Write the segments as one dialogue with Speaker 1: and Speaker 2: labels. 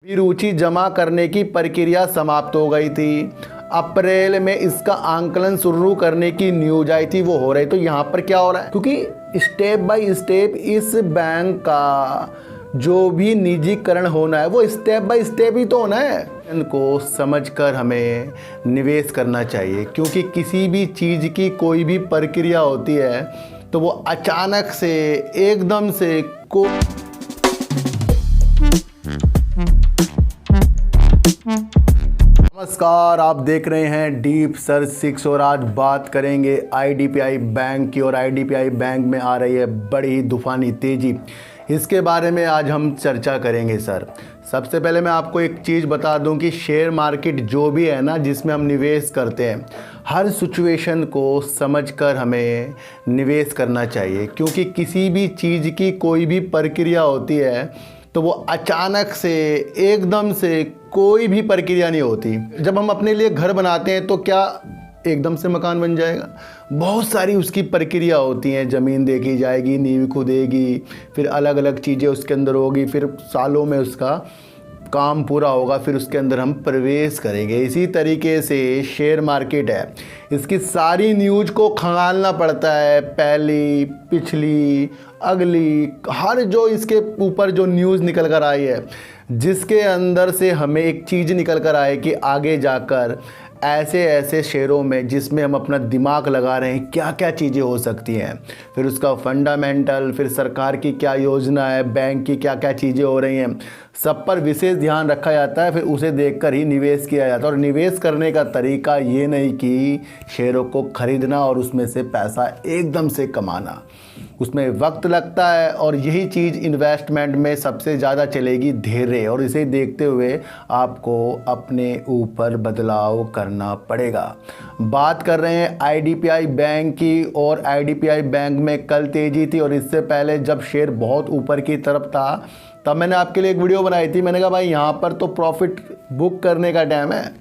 Speaker 1: अभिरुचि जमा करने की प्रक्रिया समाप्त हो गई थी। अप्रैल में इसका आंकलन शुरू करने की न्यूज आई थी, वो हो रही। तो यहाँ पर क्या हो रहा है, क्योंकि स्टेप बाय स्टेप इस बैंक का जो भी निजीकरण होना है वो स्टेप बाय स्टेप ही तो होना है। इनको समझकर हमें निवेश करना चाहिए, क्योंकि किसी भी चीज़ की कोई भी प्रक्रिया होती है तो वो अचानक से एकदम से नमस्कार, आप देख रहे हैं डीप सर्च 6 और आज बात करेंगे आईडीपीआई बैंक की। और आईडीपीआई बैंक में आ रही है बड़ी तूफानी तेज़ी, इसके बारे में आज हम चर्चा करेंगे। सर, सबसे पहले मैं आपको एक चीज़ बता दूं कि शेयर मार्केट जो भी है ना, जिसमें हम निवेश करते हैं, हर सिचुएशन को समझकर हमें निवेश करना चाहिए, क्योंकि किसी भी चीज़ की कोई भी प्रक्रिया होती है तो वो अचानक से एकदम से कोई भी प्रक्रिया नहीं होती। जब हम अपने लिए घर बनाते हैं तो क्या एकदम से मकान बन जाएगा? बहुत सारी उसकी प्रक्रिया होती हैं। ज़मीन देखी जाएगी, नींव खुदेगी, फिर अलग अलग चीज़ें उसके अंदर होगी, फिर सालों में उसका काम पूरा होगा, फिर उसके अंदर हम प्रवेश करेंगे। इसी तरीके से शेयर मार्केट है, इसकी सारी न्यूज़ को खंगालना पड़ता है, पहली, पिछली, अगली, हर जो इसके ऊपर जो न्यूज़ निकल कर आई है, जिसके अंदर से हमें एक चीज़ निकल कर आए कि आगे जाकर ऐसे ऐसे शेयरों में जिसमें हम अपना दिमाग लगा रहे हैं क्या क्या चीज़ें हो सकती हैं, फिर उसका फंडामेंटल, फिर सरकार की क्या योजना है, बैंक की क्या क्या चीज़ें हो रही हैं, सब पर विशेष ध्यान रखा जाता है। फिर उसे देखकर ही निवेश किया जाता है। और निवेश करने का तरीका ये नहीं कि शेयरों को खरीदना और उसमें से पैसा एकदम से कमाना, उसमें वक्त लगता है। और यही चीज़ इन्वेस्टमेंट में सबसे ज़्यादा चलेगी, धैर्य। और इसे देखते हुए आपको अपने ऊपर बदलाव करना पड़ेगा। बात कर रहे हैं आईडीपीआई बैंक की, और आईडीपीआई बैंक में कल तेज़ी थी। और इससे पहले जब शेयर बहुत ऊपर की तरफ था तब मैंने आपके लिए एक वीडियो बनाई थी। मैंने कहा भाई यहाँ पर तो प्रॉफिट बुक करने का टाइम है,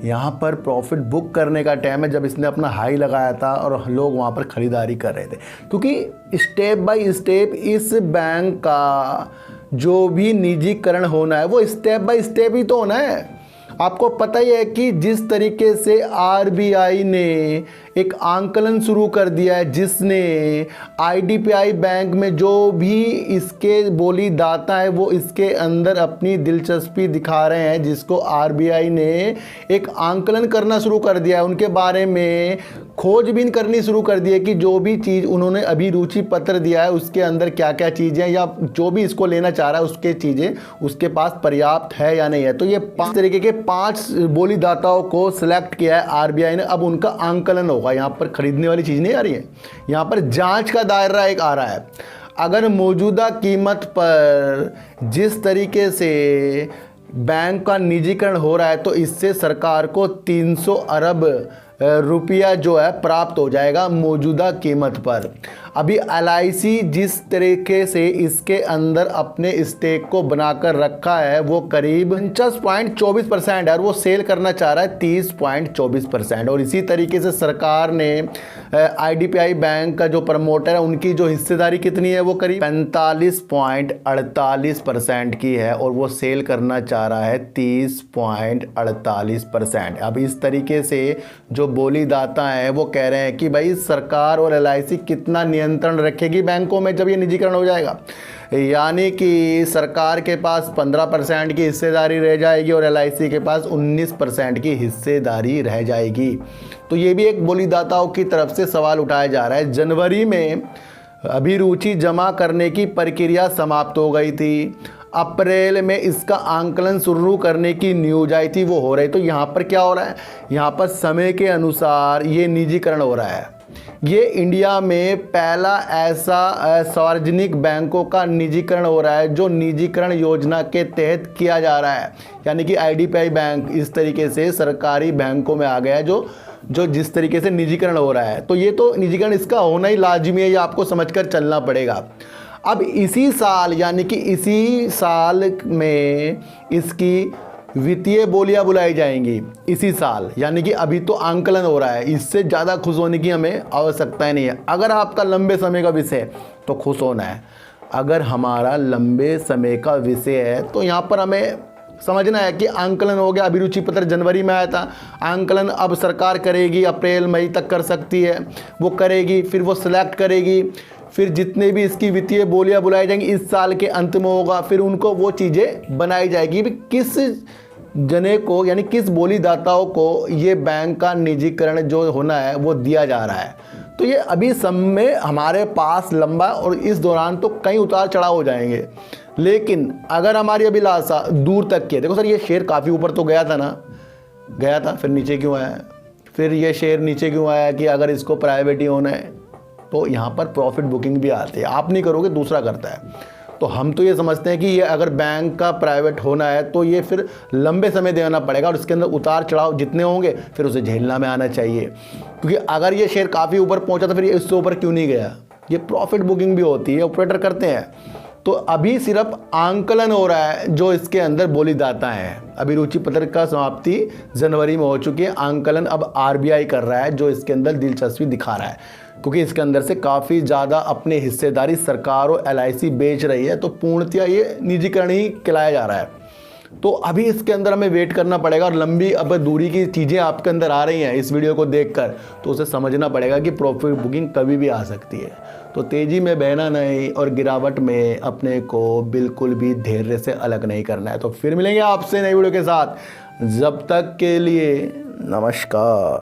Speaker 1: यहाँ पर प्रॉफिट बुक करने का टाइम है, जब इसने अपना हाई लगाया था और लोग वहाँ पर ख़रीदारी कर रहे थे। क्योंकि स्टेप बाय स्टेप इस बैंक का जो भी निजीकरण होना है वो स्टेप बाय स्टेप ही तो होना है। आपको पता ही है कि जिस तरीके से आरबीआई ने एक आंकलन शुरू कर दिया है, जिसने आईडीपीआई बैंक में जो भी इसके बोली दाता है वो इसके अंदर अपनी दिलचस्पी दिखा रहे हैं, जिसको आरबीआई ने एक आंकलन करना शुरू कर दिया है, उनके बारे में खोजबीन करनी शुरू कर दी है कि जो भी चीज़ उन्होंने अभिरुचि पत्र दिया है उसके अंदर क्या क्या चीज़ें, या जो भी इसको लेना चाह रहा है उसके चीज़ें उसके पास पर्याप्त है या नहीं है। तो ये 5 तरीके के 5 बोलीदाताओं को सिलेक्ट किया है आरबीआई ने। अब उनका आंकलन होगा। यहाँ पर खरीदने वाली चीज़ नहीं आ रही है, यहाँ पर जांच का दायरा एक आ रहा है। अगर मौजूदा कीमत पर जिस तरीके से बैंक का निजीकरण हो रहा है तो इससे सरकार को 300 अरब रुपया जो है प्राप्त हो जाएगा मौजूदा कीमत पर। अभी एलआईसी जिस तरीके से इसके अंदर अपने स्टेक को बनाकर रखा है वो करीब 49.24% है, और वो सेल करना चाह रहा है 30.24%। और इसी तरीके से सरकार ने आईडीपीआई बैंक का जो प्रमोटर है उनकी जो हिस्सेदारी कितनी है, वो करीब 45.48% की है, और वो सेल करना चाह रहा है 30.48%। अब इस तरीके से जो बोलीदाता हैं वो कह रहे हैं कि भाई सरकार और एलआईसी कितना नियंत्रण रखेगी बैंकों में जब ये निजीकरण हो जाएगा। यानी कि सरकार के पास 15% की हिस्सेदारी रह जाएगी और एलआईसी के पास 19% की हिस्सेदारी रह जाएगी। तो ये भी एक बोलीदाताओं की तरफ से सवाल उठाया जा रहा है। जनवरी में अभिरुचि जमा करने की प्रक्रिया समाप्त हो गई थी। अप्रैल में इसका आंकलन शुरू करने की न्यूज आई थी, वो हो रही। तो यहाँ पर क्या हो रहा है, यहाँ पर समय के अनुसार ये निजीकरण हो रहा है। ये इंडिया में पहला ऐसा सार्वजनिक बैंकों का निजीकरण हो रहा है जो निजीकरण योजना के तहत किया जा रहा है। यानी कि आईडीपीआई बैंक इस तरीके से सरकारी बैंकों में आ गया है जो जिस तरीके से निजीकरण हो रहा है। तो ये तो निजीकरण इसका होना ही लाजमी है, ये आपको समझकर चलना पड़ेगा। अब इसी साल, यानी कि इसी साल में इसकी वित्तीय बोलियां बुलाई जाएंगी इसी साल, यानी कि अभी तो आंकलन हो रहा है। इससे ज़्यादा खुश होने की हमें आवश्यकता नहीं है। अगर आपका लंबे समय का विषय है तो खुश होना है। अगर हमारा लंबे समय का विषय है तो यहाँ पर हमें समझना है कि आंकलन हो गया, अभिरुचि पत्र जनवरी में आया था, आंकलन अब सरकार करेगी, अप्रैल मई तक कर सकती है, वो करेगी, फिर वो सिलेक्ट करेगी, फिर जितने भी इसकी वित्तीय बोलियां बुलाई जाएंगी इस साल के अंत में होगा, फिर उनको वो चीज़ें बनाई जाएगी भी किस जने को यानी किस बोलीदाताओं को ये बैंक का निजीकरण जो होना है वो दिया जा रहा है। तो ये अभी समय हमारे पास लंबा, और इस दौरान तो कई उतार चढ़ाव हो जाएंगे। लेकिन अगर हमारी अभिलाषा दूर तक की है, देखो सर ये शेयर काफ़ी ऊपर तो गया था ना, गया था, फिर नीचे क्यों आया, फिर ये शेयर नीचे क्यों आया कि अगर इसको प्राइवेट ही होना है तो यहाँ पर प्रॉफिट बुकिंग भी आती है, आप नहीं करोगे दूसरा करता है। तो हम तो ये समझते हैं कि ये अगर बैंक का प्राइवेट होना है तो ये फिर लंबे समय देना पड़ेगा, और इसके अंदर उतार चढ़ाव जितने होंगे फिर उसे झेलना में आना चाहिए। क्योंकि अगर ये शेयर काफ़ी ऊपर पहुंचा तो फिर ये इससे ऊपर क्यों नहीं गया, ये प्रॉफिट बुकिंग भी होती है, ऑपरेटर करते हैं। तो अभी सिर्फ आंकलन हो रहा है जो इसके अंदर बोलीदाता हैं। अभिरुचि पत्र का समाप्ति जनवरी में हो चुकी है, आंकलन अब आरबीआई कर रहा है जो इसके अंदर दिलचस्पी दिखा रहा है, क्योंकि इसके अंदर से काफ़ी ज़्यादा अपनी हिस्सेदारी सरकार और एलआईसी बेच रही है, तो पूर्णतया ये निजीकरण ही खिलाया जा रहा है। तो अभी इसके अंदर हमें वेट करना पड़ेगा, और लंबी अब दूरी की चीज़ें आपके अंदर आ रही हैं इस वीडियो को देखकर, तो उसे समझना पड़ेगा कि प्रॉफिट बुकिंग कभी भी आ सकती है। तो तेज़ी में बहना नहीं और गिरावट में अपने को बिल्कुल भी धैर्य से अलग नहीं करना है। तो फिर मिलेंगे आपसे नई वीडियो के साथ, जब तक के लिए नमस्कार।